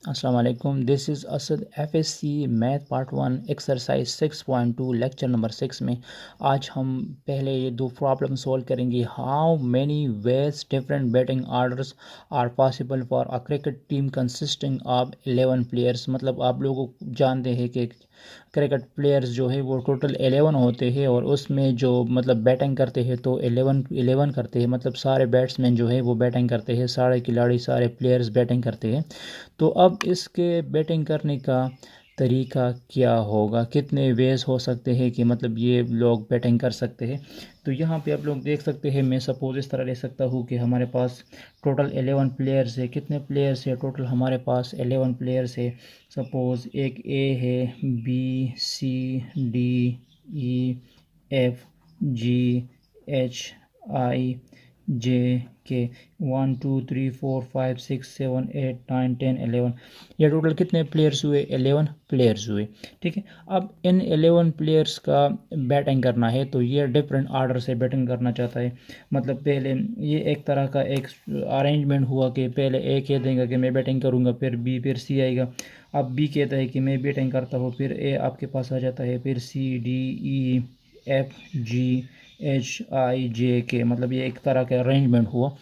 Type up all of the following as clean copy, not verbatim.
अस्सलाम वालेकुम। This is Asad FSC math part 1 exercise 6.2 lecture number 6 में आज हम पहले ये दो प्रॉब्लम सॉल्व करेंगे। How many ways different batting orders are possible for a cricket team consisting of 11 players. मतलब आप लोग जानते हैं कि क्रिकेट प्लेयर्स जो है वो टोटल 11 होते हैं और उसमें जो मतलब बैटिंग करते हैं तो 11 करते हैं, मतलब सारे बैट्समैन जो है वो बैटिंग करते हैं, सारे खिलाड़ी सारे प्लेयर्स बैटिंग करते हैं। तो अब इसके बैटिंग करने का तरीका क्या होगा, कितने वेज हो सकते हैं कि मतलब ये लोग बैटिंग कर सकते हैं। तो यहाँ पे आप लोग देख सकते हैं, मैं सपोज़ इस तरह ले सकता हूँ कि हमारे पास टोटल 11 प्लेयर्स है। कितने प्लेयर्स है टोटल? हमारे पास 11 प्लेयर्स है। सपोज़ एक ए है, B C D E F G H I J K 1 2 3 4 5 6 7 8 9 10 11। ये टोटल कितने प्लेयर्स हुए? 11 प्लेयर्स हुए। ठीक है, अब इन 11 प्लेयर्स का बैटिंग करना है तो ये डिफरेंट आर्डर से बैटिंग करना चाहता है। मतलब पहले ये एक तरह का एक अरेंजमेंट हुआ कि पहले ए कह देगा कि मैं बैटिंग करूँगा, फिर बी, फिर सी आएगा। अब बी कहता है कि मैं बैटिंग करता हूँ, फिर ए आपके पास आ जाता है, फिर C D E F G H I J K, मतलब ये एक तरह का अरेंजमेंट हुआ।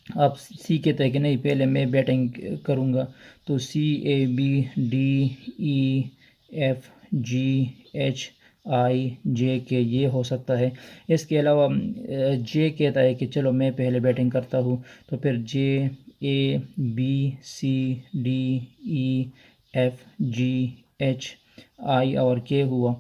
अब सी कहता है कि नहीं पहले मैं बैटिंग करूँगा, तो C A B D E F G H I J K ये हो सकता है। इसके अलावा जे कहता है कि चलो मैं पहले बैटिंग करता हूँ, तो फिर J A B C D E F G H I और के हुआ।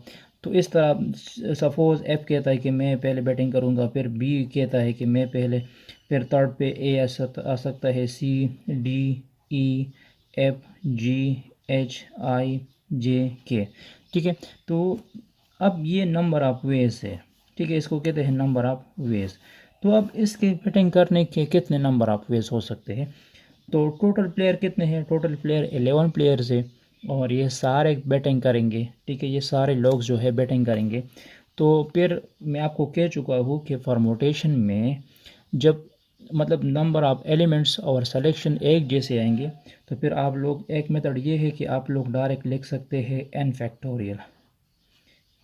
तो इस तरह सपोज़ एफ कहता है कि मैं पहले बैटिंग करूँगा, फिर बी कहता है कि मैं पहले, फिर थर्ड पे ए आ सकता है, C D E F G H I J K. ठीक है, तो अब ये नंबर ऑफ वेज है। ठीक है, इसको कहते हैं नंबर ऑफ वेज। तो अब इसके बैटिंग करने के कितने नंबर ऑफ वेज हो सकते हैं? तो टोटल प्लेयर कितने हैं? टोटल प्लेयर 11 प्लेयर्स है और ये सारे बैटिंग करेंगे। ठीक है, ये सारे लोग जो है बैटिंग करेंगे। तो फिर मैं आपको कह चुका हूँ कि फॉर्मेशन में जब मतलब नंबर ऑफ एलिमेंट्स और सिलेक्शन एक जैसे आएंगे तो फिर आप लोग, एक मेथड ये है कि आप लोग डायरेक्ट लिख सकते हैं एन फैक्टोरियल।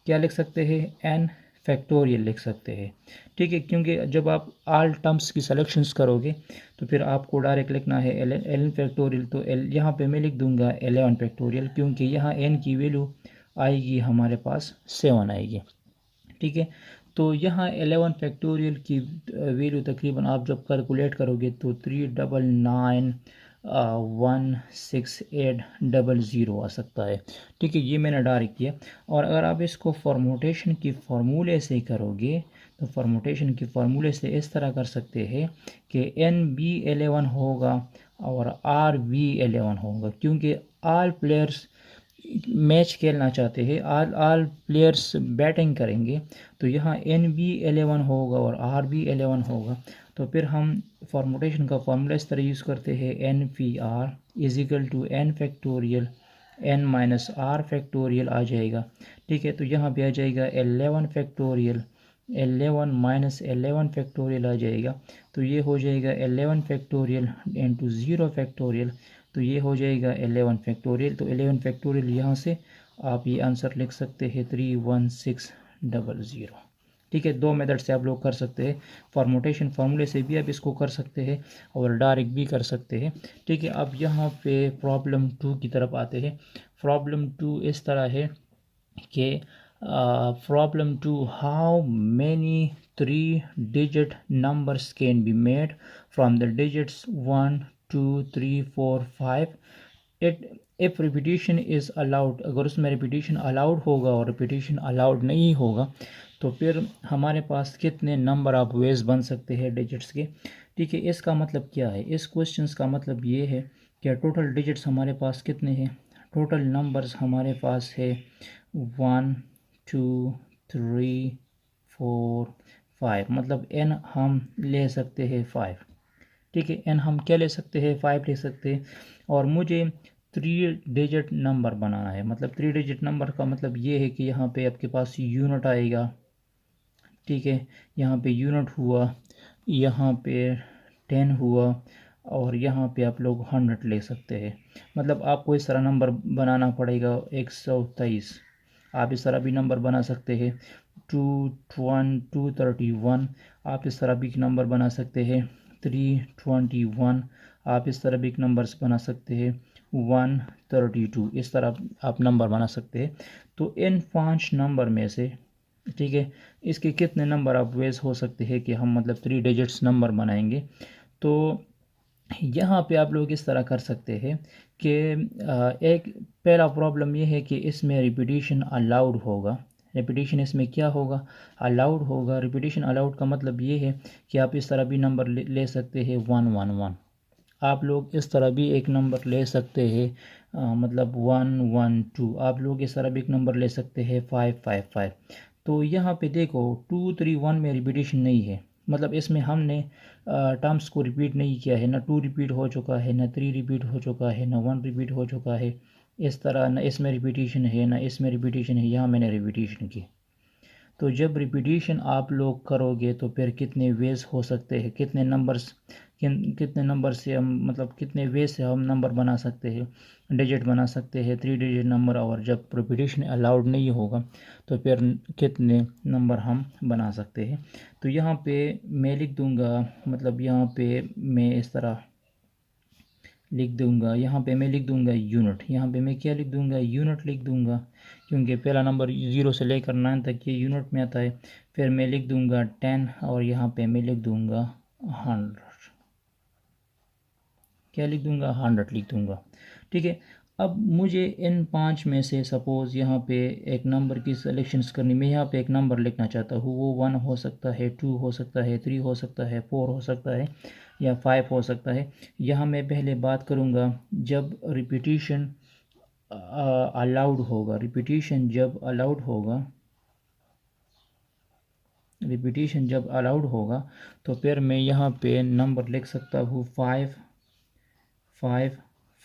क्या लिख सकते हैं? एन फैक्टोरियल लिख सकते हैं। ठीक है, क्योंकि जब आप ऑल टर्म्स की सिलेक्शंस करोगे तो फिर आपको डायरेक्ट लिखना है एल फैक्टोरियल। तो एल यहाँ पे मैं लिख दूंगा 11 फैक्टोरियल, क्योंकि यहाँ एन की वैल्यू आएगी हमारे पास 7 आएगी। ठीक है, तो यहाँ 11 फैक्टोरियल की वैल्यू तकरीबन आप जब कैलकुलेट करोगे तो 3991680 आ सकता है। ठीक है, ये मैंने डायरेक्ट किया। और अगर आप इसको फॉर्मूटेशन की फार्मूले से करोगे तो फॉर्मूटेशन की फार्मूले से इस तरह कर सकते हैं कि एन बी 11 होगा और आर बी 11 होगा, क्योंकि ऑल प्लेयर्स मैच खेलना चाहते हैं, ऑल ऑल प्लेयर्स बैटिंग करेंगे। तो यहाँ एन बी 11 होगा और आर बी 11 होगा। तो फिर हम फॉर्मूटेशन का फार्मूला इस तरह यूज़ करते हैं, n P r is equal to n factorial n minus r factorial आ जाएगा। ठीक है, तो यहाँ पे आ जाएगा 11 फैक्टोरियल 11 माइनस 11 फैक्टोरियल आ जाएगा। तो ये हो जाएगा 11 फैक्टोरियल इंटू 0 फैक्टोरियल, तो ये हो जाएगा 11 फैक्टोरियल। तो 11 फैक्टोरियल यहाँ से आप ये आंसर लिख सकते हैं 31600। ठीक है, दो मेथड से आप लोग कर सकते हैं। फॉर्मूटेशन फार्मूले से भी आप इसको कर सकते हैं और डायरेक्ट भी कर सकते हैं। ठीक है, अब यहाँ पे प्रॉब्लम 2 की तरफ आते हैं। प्रॉब्लम 2 इस तरह है कि problem 2, how many 3 digit numbers can be made from the digits 1 2 3 4 5 it if repetition is allowed. अगर उसमें रिपीटिशन अलाउड होगा और रिपीटिशन अलाउड नहीं होगा तो फिर हमारे पास कितने नंबर ऑफ वेज बन सकते हैं डिजिट्स के। ठीक है, इसका मतलब क्या है? इस क्वेश्चन का मतलब ये है कि टोटल डिजिट्स हमारे पास कितने हैं। टोटल नंबर्स हमारे पास है 1 2 3 4 5, मतलब एन हम ले सकते हैं 5। ठीक है, एन हम क्या ले सकते हैं? 5 ले सकते हैं। और मुझे 3 डिजिट नंबर बनाना है। मतलब 3 डिजिट नंबर का मतलब ये है कि यहाँ पे आपके पास यूनिट आएगा। ठीक है, यहाँ पे यूनिट हुआ, यहाँ पे 10 हुआ और यहाँ पे आप लोग 100 ले सकते हैं। मतलब आपको इस तरह नंबर बनाना पड़ेगा 123। आप इस तरह भी नंबर बना सकते हैं 231। आप इस तरह भी एक नंबर बना सकते हैं 321। आप इस तरह भी एक नंबर बना सकते हैं 132। इस तरह आप नंबर बना सकते हैं। तो इन 5 नंबर में से, ठीक है, इसके कितने नंबर आप वेज हो सकते हैं कि हम मतलब 3 डिजिट्स नंबर बनाएंगे। तो यहाँ पे आप लोग इस तरह कर सकते हैं कि एक पहला प्रॉब्लम ये है कि इसमें रिपीटिशन अलाउड होगा। रिपीटिशन इसमें क्या होगा, अलाउड होगा। रिपीटिशन अलाउड का मतलब ये है कि आप इस तरह भी नंबर ले सकते हैं 111। आप लोग इस तरह भी एक नंबर ले सकते हैं मतलब 112। आप लोग इस तरह भी एक नंबर ले सकते हैं 555। तो यहाँ पे देखो 231 में रिपीटिशन नहीं है, मतलब इसमें हमने टर्म्स को रिपीट नहीं किया है, ना 2 रिपीट हो चुका है, ना 3 रिपीट हो चुका है, ना 1 रिपीट हो चुका है। इस तरह ना इसमें रिपीटिशन है ना इसमें रिपीटिशन है, यहाँ मैंने रिपीटिशन की। तो जब रिपीटिशन आप लोग करोगे तो फिर कितने वेज हो सकते हैं, कितने नंबर्स कितने नंबर से हम मतलब कितने वे से हम नंबर बना सकते हैं, डिजिट बना सकते हैं 3 डिजिट नंबर। और जब रिपीटिशन अलाउड नहीं होगा तो फिर कितने नंबर हम बना सकते हैं। तो यहाँ पे मैं लिख दूँगा, मतलब यहाँ पे मैं इस तरह लिख दूंगा, यहाँ पे मैं लिख दूंगा यूनिट। यहाँ पे मैं क्या लिख दूंगा, यूनिट लिख दूंगा, क्योंकि पहला नंबर 0 से लेकर 9 तक ये यूनिट में आता है। फिर मैं लिख दूंगा 10 और यहाँ पे मैं लिख दूंगा 100। क्या लिख दूंगा, 100 लिख दूंगा। ठीक है। अब मुझे इन 5 में से सपोज़ यहाँ पे एक नंबर की सिलेक्शंस करनी, मैं यहाँ पे एक नंबर लिखना चाहता हूँ। वो 1 हो सकता है, 2 हो सकता है, 3 हो सकता है, 4 हो सकता है या 5 हो सकता है। यहाँ मैं पहले बात करूँगा जब रिपीटिशन अलाउड होगा। रिपीटिशन जब अलाउड होगा, रिपीटिशन जब अलाउड होगा तो फिर मैं यहाँ पे नंबर लिख सकता हूँ 5 5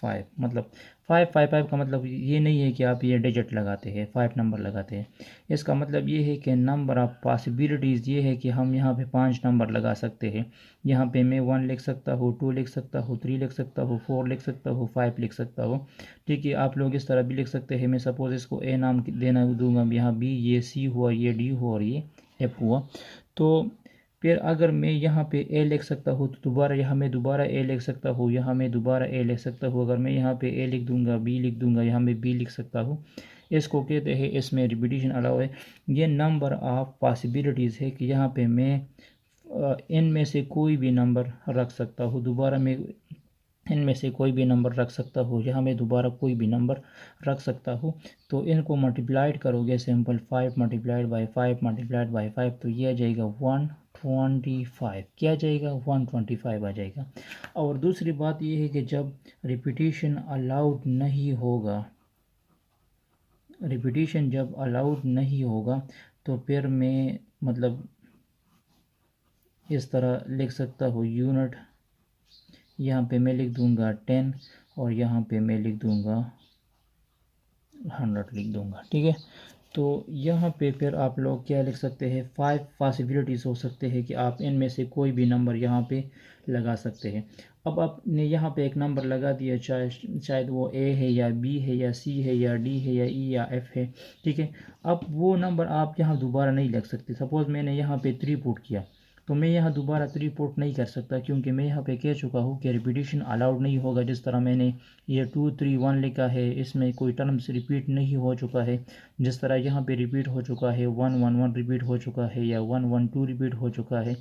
5। मतलब 555 का मतलब ये नहीं है कि आप ये डिजिट लगाते हैं 5 नंबर लगाते हैं। इसका मतलब ये है कि नंबर ऑफ पॉसिबिलिटीज़ ये है कि हम यहाँ पे 5 नंबर लगा सकते हैं। यहाँ पे मैं 1 लिख सकता हूँ, 2 लिख सकता हूँ, 3 लिख सकता हूँ, 4 लिख सकता हूँ, 5 लिख सकता हूँ। ठीक है। आप लोग इस तरह भी लिख सकते हैं। मैं सपोज़ इसको ए नाम देना दूंगा, यहाँ बी, ये सी हुआ, ये डी हुआ और ये एफ हुआ। तो फिर अगर मैं यहाँ पे ए लिख सकता हूँ तो दोबारा यहाँ मैं दोबारा ए लिख सकता हूँ, यहाँ मैं दोबारा ए लिख सकता हूँ। अगर मैं यहाँ पे ए लिख दूंगा, बी लिख दूंगा, यहाँ मैं बी लिख सकता हूँ। इसको कहते हैं, इसमें रिपीटिशन अलाउ है। ये नंबर ऑफ पॉसिबिलिटीज़ है कि यहाँ पे मैं इनमें से कोई भी नंबर रख सकता हूँ। दोबारा मैं इनमें से कोई भी नंबर रख सकता हूँ, यहाँ मैं दोबारा कोई भी नंबर रख सकता हूँ। तो इनको मल्टीप्लाइड करोगे, simple 5 multiplied by 5 multiplied by 5, तो ये आ जाएगा 125। क्या आ जाएगा, 125 आ जाएगा। और दूसरी बात ये है कि जब रिपीटिशन अलाउड नहीं होगा, रिपीटिशन जब अलाउड नहीं होगा तो फिर मैं मतलब इस तरह लिख सकता हूँ यूनिट। यहाँ पे मैं लिख दूंगा 10 और यहाँ पे मैं लिख दूंगा 100 लिख दूंगा। ठीक है। तो यहाँ पे फिर आप लोग क्या लिख सकते हैं, 5 पॉसिबिलिटीज़ हो सकते हैं कि आप इनमें से कोई भी नंबर यहाँ पे लगा सकते हैं। अब आपने यहाँ पे एक नंबर लगा दिया, चाहे शायद वो ए है या बी है या सी है या डी है या ई या एफ है। ठीक है। अब वो नंबर आप यहाँ दोबारा नहीं लग सकते। सपोज़ मैंने यहाँ पे 3 पुट किया तो मैं यहाँ दोबारा 3 पुट नहीं कर सकता, क्योंकि मैं यहाँ पे कह चुका हूँ कि रिपीटिशन अलाउड नहीं होगा। जिस तरह मैंने ये 2 3 1 लिखा है, इसमें कोई टर्म्स रिपीट नहीं हो चुका है। जिस तरह यहाँ पे रिपीट हो चुका है 1 1 1 रिपीट हो चुका है, या 1 1 2 रिपीट हो चुका है,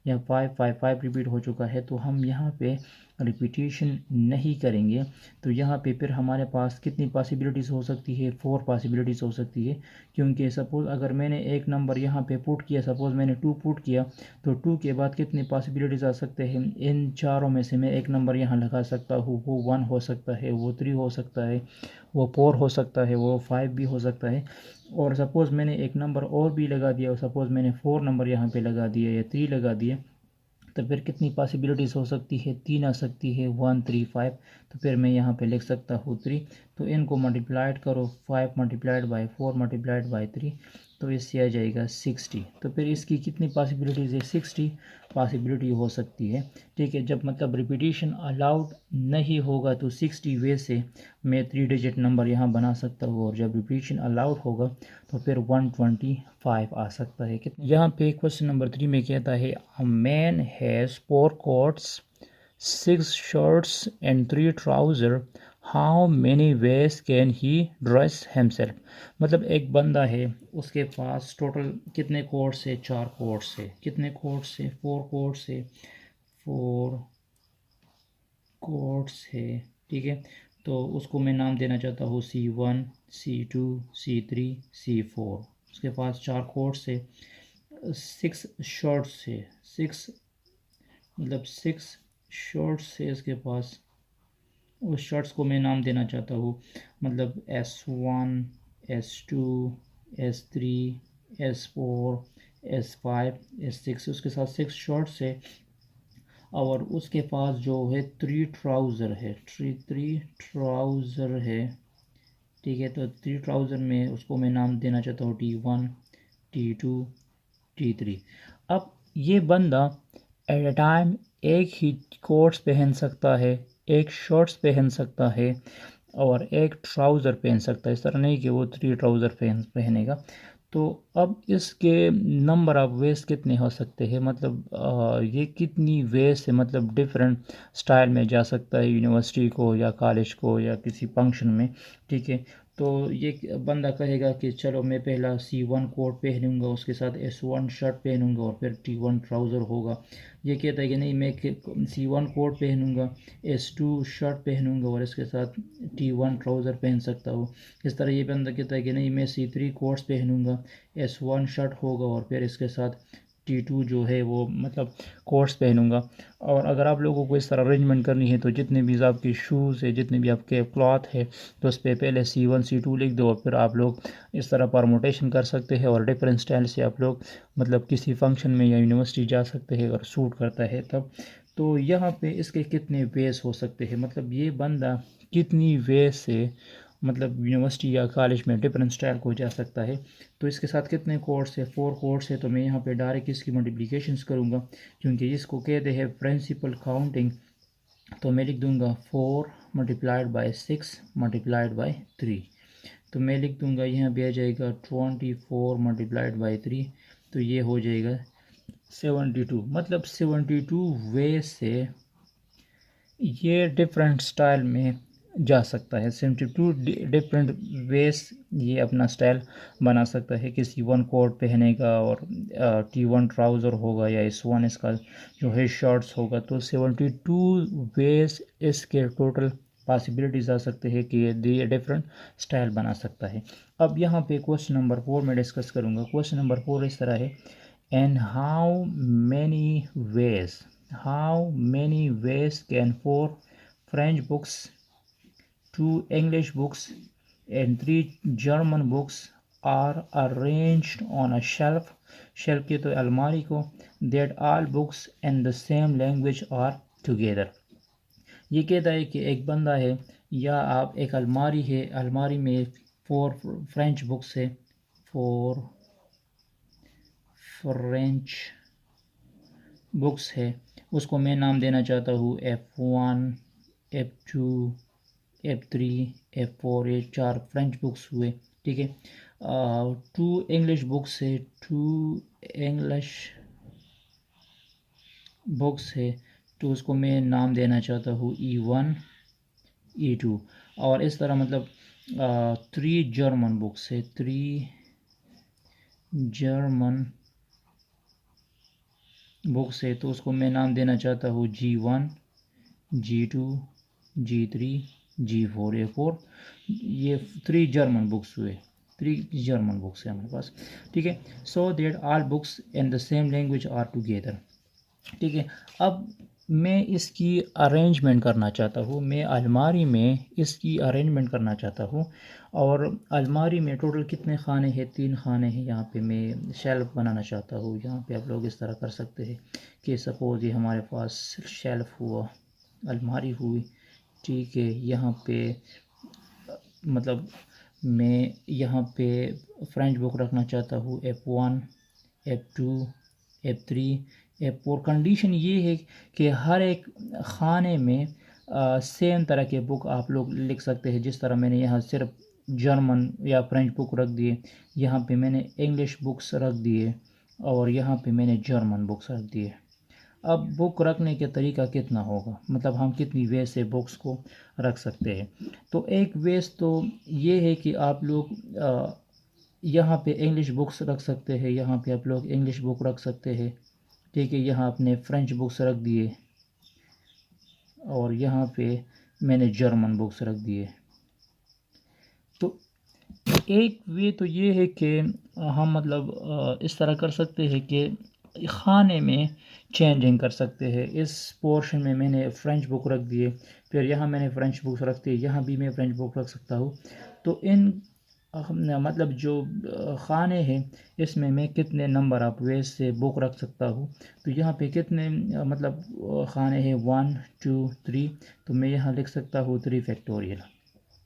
या 5 5 5 रिपीट हो चुका है, तो हम यहाँ पे रिपीटिशन नहीं करेंगे। तो यहाँ पे फिर हमारे पास कितनी पॉसिबिलिटीज़ हो सकती है, 4 पॉसिबिलिटीज़ हो सकती है। क्योंकि सपोज़ अगर मैंने एक नंबर यहाँ पे पुट किया, सपोज़ मैंने 2 पुट किया, तो 2 के बाद कितनी पॉसिबिलिटीज़ आ सकते हैं, इन चारों में से मैं एक नंबर यहाँ लगा सकता हूँ। वो 1 हो सकता है, वो 3 हो सकता है, वो 4 हो सकता है, वो 5 भी हो सकता है। और सपोज़ मैंने एक नंबर और भी लगा दिया, और सपोज़ मैंने 4 नंबर यहाँ पे लगा दिया या 3 लगा दिए, तो फिर कितनी पॉसिबिलिटीज़ हो सकती है, 3 आ सकती है, 1 3 5। तो फिर मैं यहाँ पे लिख सकता हूँ 3। तो इनको मल्टीप्लाइड करो, 5 मल्टीप्लाइड बाई 4 मल्टीप्लाइड बाई 3, तो इससे आ जाएगा 60। तो फिर इसकी कितनी पॉसिबिलिटीज़ है? 60 पॉसिबिलिटी हो सकती है। ठीक है, जब मतलब रिपीटिशन अलाउड नहीं होगा तो 60 वे से मैं 3 डिजिट नंबर यहाँ बना सकता हूँ, और जब रिपीटिशन अलाउड होगा तो फिर 125 आ सकता है। कितना यहाँ पे क्वेश्चन नंबर 3 में कहता है a man has 4 quotes 6 shirts and 3 trouser, how many veg can he dress himself. मतलब एक बंदा है, उसके पास टोटल कितने कोट्स है? 4 कोट्स है। कितने कोट्स है? 4 कोट्स है। 4 कोट्स है। ठीक है, तो उसको मैं नाम देना चाहता हूँ C1, C2, C3, C4। उसके पास 4 कोट्स है। 6 शर्ट्स है। 6 मतलब 6 शर्ट्स है इसके पास। उस शर्ट्स को मैं नाम देना चाहता हूँ, मतलब S1, S2, S3, S4, S5, S6। उसके साथ 6 शर्ट्स है, और उसके पास जो है 3 ट्राउज़र है। 3 ट्राउज़र है। ठीक है, तो 3 ट्राउज़र में उसको मैं नाम देना चाहता हूँ T1, T2, T3। अब ये बंदा एट अ टाइम एक ही कोट्स पहन सकता है, एक शॉर्ट्स पहन सकता है, और एक ट्राउज़र पहन सकता है। इस तरह नहीं कि वो 3 ट्राउज़र पहनेगा। तो अब इसके नंबर ऑफ़ वेज कितने हो सकते हैं? मतलब ये कितनी वेज से मतलब डिफरेंट स्टाइल में जा सकता है यूनिवर्सिटी को या कॉलेज को या किसी फंक्शन में। ठीक है, तो ये बंदा कहेगा कि चलो मैं पहला C1 कोट पहनूंगा, उसके साथ S1 शर्ट पहनूंगा, और फिर T1 ट्राउज़र होगा। ये कहता है कि नहीं, मैं C1 कोट पहनूंगा, S2 शर्ट पहनूंगा, और इसके साथ T1 ट्राउज़र पहन सकता हूँ। इस तरह ये बंदा कहता है कि नहीं, मैं C3 कोट्स पहनूंगा, S1 शर्ट होगा, और फिर इसके साथ T2 जो है वो मतलब कोट्स पहनूंगा। और अगर आप लोगों को इस तरह अरेंजमेंट करनी है तो जितने भी आपके शूज़ है, जितने भी आपके क्लॉथ है, तो उस पर पहले C1 C2 लिख दो, और फिर आप लोग इस तरह परमोटेशन कर सकते हैं, और डिफरेंट स्टाइल से आप लोग मतलब किसी फंक्शन में या यूनिवर्सिटी जा सकते हैं अगर सूट करता है तब। तो यहाँ पे इसके कितने वेज हो सकते हैं? मतलब ये बंदा कितनी वेज से मतलब यूनिवर्सिटी या कॉलेज में डिफरेंट स्टाइल को जा सकता है? तो इसके साथ कितने कोर्स है? 4 कोर्स है। तो मैं यहाँ पे डायरेक्ट इसकी मल्टीप्लिकेशंस करूँगा, क्योंकि इसको कहते हैं प्रिंसिपल काउंटिंग। तो मैं लिख दूँगा 4 मल्टीप्लाइड बाय 6 मल्टीप्लाइड बाय 3। तो मैं लिख दूँगा यहाँ पे आ जाएगा 24 मल्टीप्लाइड बाय 3, तो ये हो जाएगा 72। मतलब 72 वे से ये डिफरेंट स्टाइल में जा सकता है। 72 डिफरेंट वेज ये अपना स्टाइल बना सकता है। किसी वन कोट पहनेगा, और T1 ट्राउज़र होगा, या S1 इसका जो है शॉर्ट्स होगा। तो 72 वेज इसके टोटल पॉसिबिलिटीज आ सकते हैं कि ये डिफरेंट स्टाइल बना सकता है। अब यहाँ पे क्वेश्चन नंबर 4 में डिस्कस करूँगा। क्वेश्चन नंबर 4 इस तरह है, and how many ways can 4 French books, 2 English books, and 3 German books are arranged on a shelf? Shelf की तो अलमारी को, that all books in the same language are together। ये कहता है कि एक बंदा है, या आप एक अलमारी है, अलमारी में 4 फ्रेंच बुक्स है, 4 फ्रेंच बुक्स है। उसको मैं नाम देना चाहता हूँ F1, F2, F3, F4। ये 4 फ्रेंच बुक्स हुए। ठीक है, 2 इंग्लिश बुक्स है, 2 इंग्लिश बुक्स है, तो उसको मैं नाम देना चाहता हूँ E1, E2। और इस तरह मतलब 3 जर्मन बुक्स है, 3 जर्मन बुक्स है, तो उसको मैं नाम देना चाहता हूँ G1, G2, G3, G4। ये 3 जर्मन बुक्स हुए। 3 जर्मन बुक्स है हमारे पास। ठीक है, so that all books in the same language are together. ठीक है, अब मैं इसकी अरेंजमेंट करना चाहता हूँ, मैं अलमारी में इसकी अरेंजमेंट करना चाहता हूँ। और अलमारी में टोटल कितने खाने हैं? 3 खाने हैं। यहाँ पे मैं शेल्फ बनाना चाहता हूँ। यहाँ पे आप लोग इस तरह कर सकते हैं कि सपोज़ ये हमारे पास शेल्फ हुआ, अलमारी हुई। ठीक है, यहाँ पे मतलब मैं यहाँ पे फ्रेंच बुक रखना चाहता हूँ F1, F2, F3, F4। Condition ये है कि हर एक खाने में सेम तरह के बुक आप लोग लिख सकते हैं। जिस तरह मैंने यहाँ सिर्फ जर्मन या फ्रेंच बुक रख दिए, यहाँ पे मैंने इंग्लिश बुक्स रख दिए और यहाँ पे मैंने जर्मन बुक्स रख दिए। अब बुक रखने के तरीका कितना होगा, मतलब हम कितनी वे से बुक्स को रख सकते हैं। तो एक वेस तो ये है कि आप लोग यहाँ पे इंग्लिश बुक्स रख सकते हैं, यहाँ पे आप लोग इंग्लिश बुक रख सकते हैं, ठीक है। यहाँ आपने फ्रेंच बुक्स रख दिए और यहाँ पे मैंने जर्मन बुक्स रख दिए। तो एक वे तो ये है कि हम मतलब इस तरह कर सकते हैं कि खाने में चेंजिंग कर सकते हैं। इस पोर्शन में मैंने फ्रेंच बुक रख दिए, फिर यहाँ मैंने फ्रेंच बुक्स रख दी, यहाँ भी मैं फ्रेंच बुक रख सकता हूँ। तो इन मतलब जो खाने हैं इसमें मैं कितने नंबर ऑफ वेज से बुक रख सकता हूँ। तो यहाँ पे कितने मतलब खाने हैं 1 2 3, तो मैं यहाँ लिख सकता हूँ 3 फैक्टोरियल।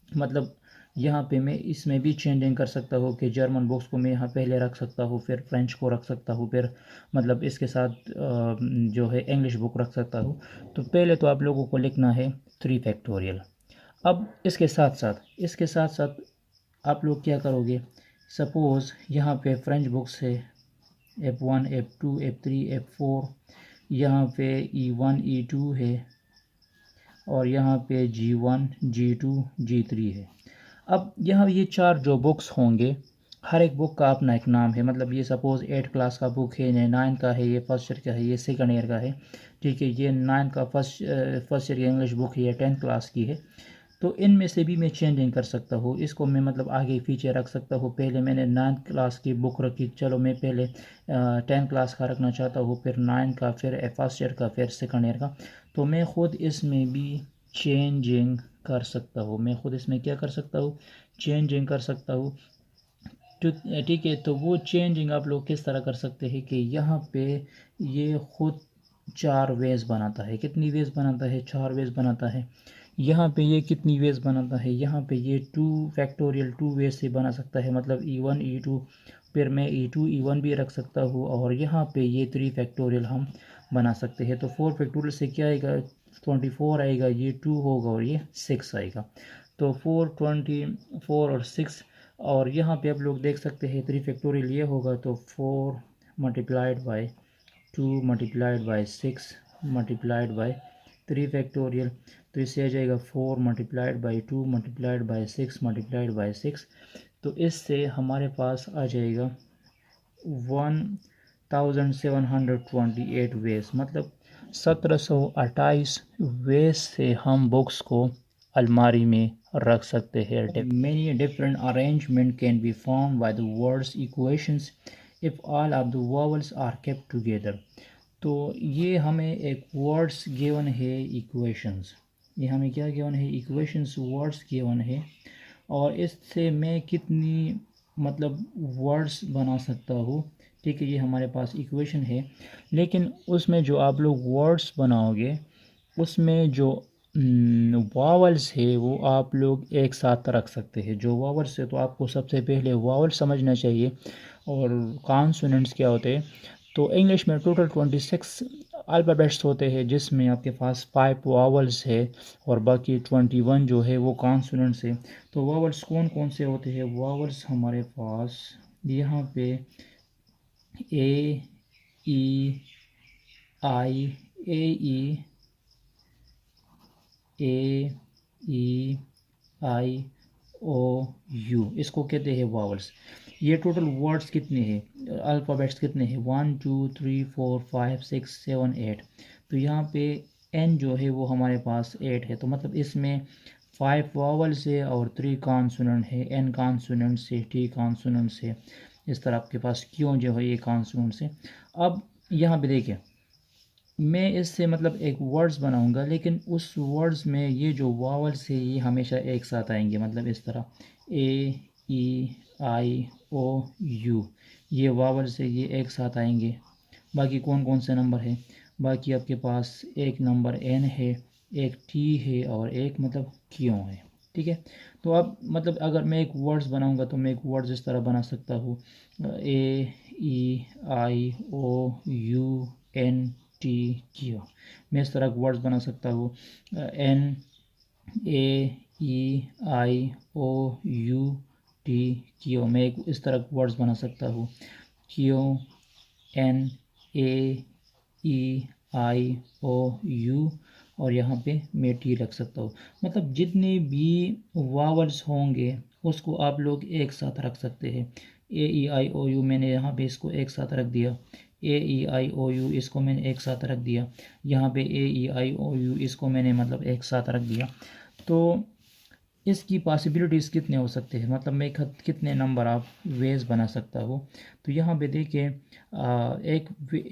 मतलब यहाँ पे मैं इसमें भी चेंजिंग कर सकता हूँ कि जर्मन बुक्स को मैं यहाँ पहले रख सकता हूँ, फिर फ्रेंच को रख सकता हूँ, फिर मतलब इसके साथ जो है इंग्लिश बुक रख सकता हूँ। तो पहले तो आप लोगों को लिखना है 3 फैक्टोरियल। अब इसके साथ साथ आप लोग क्या करोगे, सपोज़ यहाँ पे फ्रेंच बुक्स है F1, F2, F3, F4, यहाँ पे E1, E2 है और यहाँ पे G1, G2, G3 है। अब यहाँ ये 4 जो बुक्स होंगे, हर एक बुक का अपना एक नाम है। मतलब ये सपोज़ 8 क्लास का बुक है, ये 9 का है, ये फर्स्ट ईयर का है, ये सेकंड ईयर का है, ठीक है। ये 9 का फर्स्ट ईयर की इंग्लिश बुक है, ये 10th क्लास की है। तो इनमें से भी मैं चेंजिंग कर सकता हूँ, इसको मैं मतलब आगे पीछे रख सकता हूँ। पहले मैंने 9th क्लास की बुक रखी, चलो मैं पहले 10th क्लास का रखना चाहता हूँ, फिर 9 का, फिर फर्स्ट ईयर का, फिर सेकंड ईयर का। तो मैं ख़ुद इसमें भी चेंजिंग कर सकता हूँ, मैं ख़ुद इसमें क्या कर सकता हूँ, चेंजिंग कर सकता हूँ। ठीक है। तो वो चेंजिंग आप लोग किस तरह कर सकते हैं कि यहाँ पे ये ख़ुद 4 वेज बनाता है। कितनी वेज बनाता है, 4 वेज बनाता है। यहाँ पे ये कितनी वेज बनाता है, यहाँ पे ये 2 फैक्टोरियल 2 वेज से बना सकता है। मतलब E1, E2, फिर मैं E2, E1 भी रख सकता हूँ और यहाँ पे ये 3 फैक्टोरियल हम बना सकते हैं। तो 4 फैक्टोरियल से क्या आएगा, 24 आएगा, ये 2 होगा और ये 6 आएगा। तो 4, 24 और 6। और यहाँ पे आप लोग देख सकते हैं 3 फैक्टोरियल ये होगा, तो 4 multiplied by 2 multiplied by 6 multiplied by 3 factorial. तो इससे आ जाएगा 4 multiplied by 2 multiplied by 6 multiplied by 6। तो इससे हमारे पास आ जाएगा 1728 वेज, मतलब 1728 वेज से हम बुक्स को अलमारी में रख सकते हैं। Many different arrangement can be formed by the words equations if all of the vowels are kept together। तो ये हमें एक वर्ड्स गिवन है इक्वेशंस, ये हमें क्या गिवन है, इक्वेशंस वर्ड्स गिवन है। और इससे मैं कितनी मतलब वर्ड्स बना सकता हूँ, ठीक है। ये हमारे पास इक्वेशन है, लेकिन उसमें जो आप लोग वर्ड्स बनाओगे उसमें जो वावल्स है वो आप लोग एक साथ रख सकते हैं। जो वावल्स है तो आपको सबसे पहले वावल समझना चाहिए और कॉन्सोनेंट्स क्या होते हैं। तो इंग्लिश में टोटल 26 अल्फ़ाबेट्स होते हैं, जिसमें आपके पास 5 वावल्स है और बाकी 21 जो है वो कॉन्सोनेंट्स है। तो वावल्स कौन कौन से होते हैं, वावल्स हमारे पास यहाँ पे ए ई आई, ए ई आई ओ यू, इसको कहते हैं वावल्स। ये टोटल वर्ड्स कितने हैं, अल्फ़ाबेट्स कितने हैं, 1 2 3 4 5 6 7 8। तो यहाँ पे एन जो है वो हमारे पास 8 है। तो मतलब इसमें 5 वावल्स है और 3 कॉन्सोनेंट है, एन कॉन्सोनेंट से, टी कॉन्सोनेंट से। इस तरह आपके पास क्यों जो है ये कॉन्सोनेंट से। अब यहाँ पे देखिए, मैं इससे मतलब एक वर्ड्स बनाऊंगा, लेकिन उस वर्ड्स में ये जो वावल्स है ये हमेशा एक साथ आएंगे। मतलब इस तरह ए ई आई ओ यू, ये वावल्स है ये एक साथ आएंगे। बाकी कौन कौन से नंबर है, बाकी आपके पास एक नंबर एन है, एक टी है और एक मतलब क्यों है, ठीक है। तो अब मतलब अगर मैं एक वर्ड्स बनाऊंगा तो मैं एक वर्ड्स इस तरह बना सकता हूँ, AEIOUNTQ। मैं इस तरह वर्ड्स बना सकता हूँ, NAEIOUTQ। मैं एक इस तरह वर्ड्स बना सकता हूँ, QNAEIOU, और यहाँ पे मैं टी रख सकता हूँ। मतलब जितने भी वावल्स होंगे उसको आप लोग एक साथ रख सकते हैं। AEIOU मैंने यहाँ पे इसको एक साथ रख दिया, AEIOU इसको मैंने एक साथ रख दिया, यहाँ पे AEIOU इसको मैंने मतलब एक साथ रख दिया। तो इसकी पॉसिबिलिटीज़ कितने हो सकते हैं, मतलब मैं कितने नंबर ऑफ वेज बना सकता हूँ। तो यहाँ पे देखिए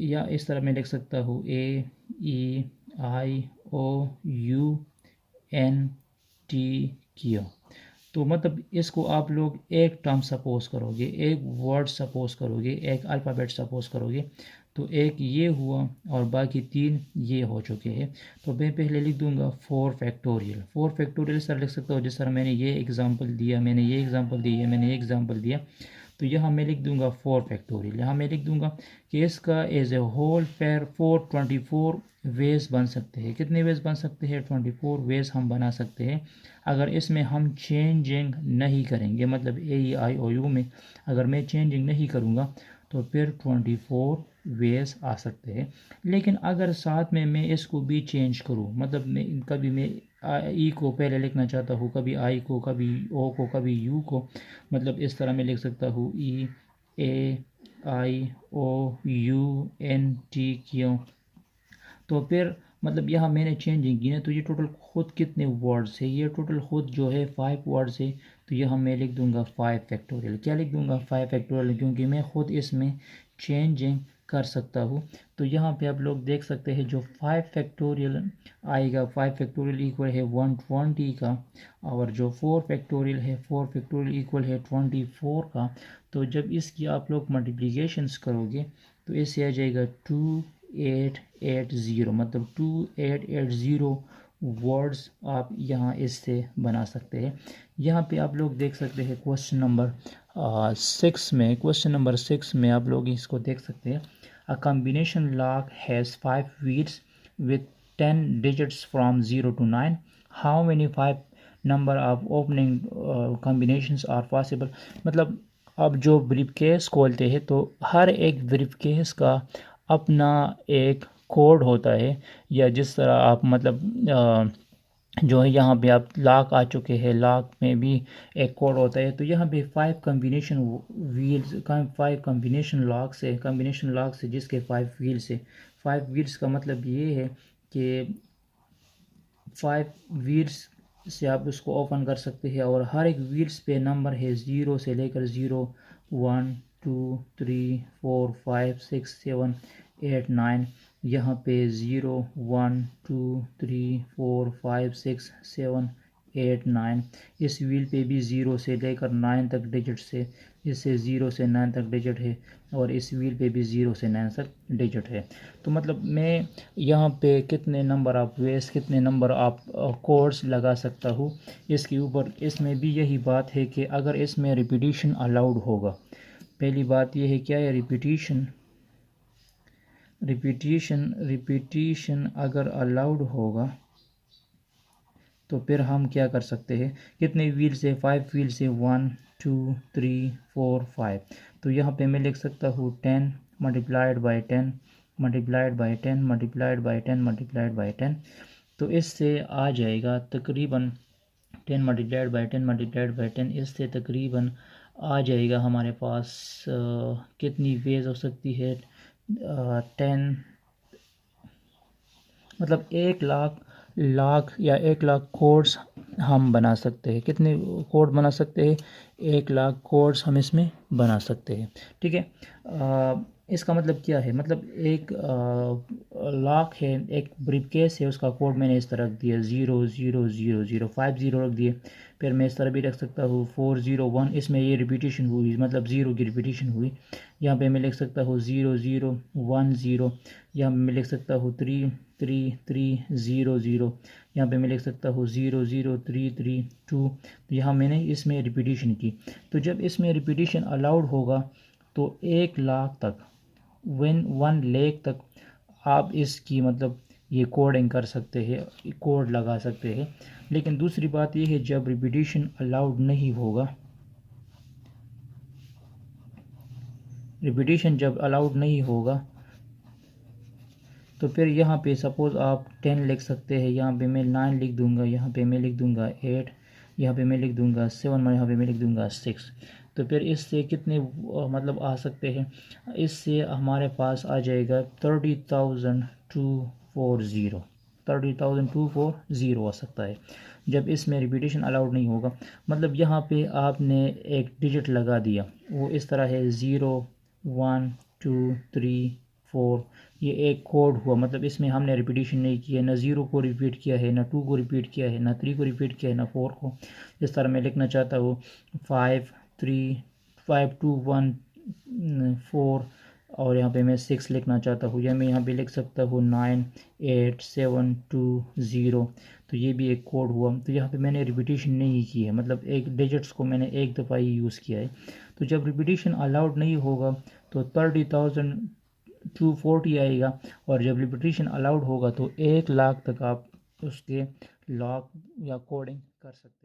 या इस तरह मैं लिख सकता हूँ, AEIOUNTQ। तो मतलब इसको आप लोग एक टर्म सपोज करोगे, एक वर्ड सपोज करोगे, एक अल्फ़ाबेट सपोज करोगे, तो एक ये हुआ और बाकी 3 ये हो चुके हैं। तो मैं पहले लिख दूंगा 4 फैक्टोरियल। 4 फैक्टोरियल इस तरह लिख सकता हूँ जिस तरह मैंने ये एग्जांपल दिया, मैंने ये एग्जांपल दिया, मैंने ये एग्जांपल दिया। तो यहाँ मैं लिख दूंगा 4 फैक्टोरियल। यहाँ मैं लिख दूंगा कि इसका एज ए होल पैर 424 वेज बन सकते हैं। कितने वेज बन सकते हैं? 24 वेज हम बना सकते हैं अगर इसमें हम चेंजिंग नहीं करेंगे। मतलब AEIOU में अगर मैं चेंजिंग नहीं करूँगा तो फिर 24 वेज आ सकते हैं। लेकिन अगर साथ में मैं इसको भी चेंज करूँ, मतलब कभी मैं ई को पहले लिखना चाहता हूँ, कभी आई को, कभी ओ को, कभी यू को, मतलब इस तरह मैं लिख सकता हूँ EAIOUNTQ। तो फिर मतलब यहाँ मैंने चेंजिंग की ना, तो ये टोटल खुद कितने वर्ड्स है? ये टोटल खुद जो है 5 वर्ड्स है। तो यहाँ मैं लिख दूंगा 5 फैक्टोरियल। क्या लिख दूंगा? 5 फैक्टोरियल, क्योंकि मैं खुद इसमें चेंजिंग कर सकता हूँ। तो यहाँ पे आप लोग देख सकते हैं जो 5 फैक्टोरियल आएगा, 5 फैक्टोरियल इक्वल है 120 का, और जो 4 फैक्टोरियल है, 4 फैक्टोरियल इक्वल है 24 का। तो जब इसकी आप लोग मल्टीप्लिकेशंस करोगे तो इससे आ जाएगा 2880, मतलब 2880 वर्ड्स आप यहाँ इससे बना सकते हैं। यहाँ पे आप लोग देख सकते हैं क्वेश्चन नंबर 6 में आप लोग इसको देख सकते हैं। A combination lock has 5 wheels with 10 digits from 0 to 9। How many 5 number of opening combinations are possible. मतलब अब जो ब्रीफकेस खोलते हैं तो हर एक ब्रीफकेस का अपना एक कोड होता है, या जिस तरह आप मतलब जो है यहाँ पे आप लॉक आ चुके हैं, लॉक में भी एक कोड होता है। तो यहाँ पे 5 कम्बिनेशन व्हील्स, 5 कम्बिनेशन लॉक से जिसके 5 व्हील्स है। 5 व्हील्स का मतलब ये है कि 5 व्हील्स से आप उसको ओपन कर सकते हैं, और हर एक व्हील्स पे नंबर है 0 से लेकर 0, 1, 2, 3, 4, 5, 6, 7, 8, 9। यहाँ पे 0, 1, 2, 3, 4, 5, 6, 7, 8, 9। इस व्हील पे भी 0 से लेकर 9 तक डिजिट से, इससे 0 से 9 तक डिजिट है, और इस व्हील पे भी 0 से 9 तक डिजिट है। तो मतलब मैं यहाँ पे कितने नंबर ऑफ वेज, कितने नंबर ऑफ कोड्स लगा सकता हूँ इसके ऊपर। इसमें भी यही बात है कि अगर इसमें रिपीटिशन अलाउड होगा, पहली बात यह है क्या है, रिपीटिशन अगर अलाउड होगा तो फिर हम क्या कर सकते हैं, कितने व्हील से? 5 व्हील से, 1, 2, 3, 4, 5। तो यहाँ पे मैं लिख सकता हूँ 10 multiplied by 10 multiplied by 10 multiplied by 10 multiplied by 10। तो इससे आ जाएगा तकरीबन 10 मल्टीप्लाइड बाई 10 मल्टीप्लाइड बाई 10, इससे तकरीबन आ जाएगा हमारे पास कितनी वेज हो सकती है, 10, मतलब 1 लाख या 1 लाख कोड्स हम बना सकते हैं। कितने कोड बना सकते हैं? 1 लाख कोड्स हम इसमें बना सकते हैं। ठीक है। इसका मतलब क्या है, मतलब एक लॉक है, एक ब्रीफकेस है, उसका कोड मैंने इस तरह रख दिया 0000, 50 रख दिए। फिर मैं इस तरह भी रख सकता हूँ 401, इसमें ये रिपीटेशन हुई, मतलब 0 की रिपीटेशन हुई। यहाँ पे मैं लिख सकता हूँ 0010, यहाँ मैं लिख सकता हूँ 3 3300। यहाँ पे मैं लिख सकता हूँ 00332। तो यहाँ मैंने इसमें रिपीटिशन की। तो जब इसमें रिपीटिशन अलाउड होगा तो 1 लाख तक, 1 लाख तक आप इसकी मतलब ये कोडिंग कर सकते हैं, कोड लगा सकते हैं। लेकिन दूसरी बात ये है, जब रिपीटिशन अलाउड नहीं होगा, रिपीटिशन जब अलाउड नहीं होगा तो फिर यहाँ पे सपोज़ आप 10 लिख सकते हैं, यहाँ पे मैं 9 लिख दूँगा, यहाँ पे मैं लिख दूँगा 8, यहाँ पे मैं लिख दूँगा 7, यहाँ पे मैं लिख दूँगा 6। तो फिर इससे कितने मतलब आ सकते हैं, इससे हमारे पास आ जाएगा 30,240, 30,240 आ सकता है जब इसमें रिपीटिशन अलाउड नहीं होगा। मतलब यहाँ पे आपने एक डिजिट लगा दिया, वो इस तरह है 0 1 2 3 4। ये एक कोड हुआ, मतलब इसमें हमने रिपीटिशन नहीं किया, ना 0 को रिपीट किया है, ना 2 को रिपीट किया है, ना 3 को रिपीट किया है, ना 4 को। इस तरह मैं लिखना चाहता हूँ 5 3 5 2 1 4, और यहाँ पे मैं 6 लिखना चाहता हूँ, या मैं यहाँ पे लिख सकता हूँ 9 8 7 2 0। तो ये भी एक कोड हुआ। तो यहाँ पे मैंने रिपीटिशन नहीं की है, मतलब एक डिजिट्स को मैंने एक दफ़ा ही यूज़ किया है। तो जब रिपीटिशन अलाउड नहीं होगा तो 30,240 आएगा, और जब रिपीटिशन अलाउड होगा तो 1 लाख तक आप उसके लॉक या कोडिंग कर सकते हैं।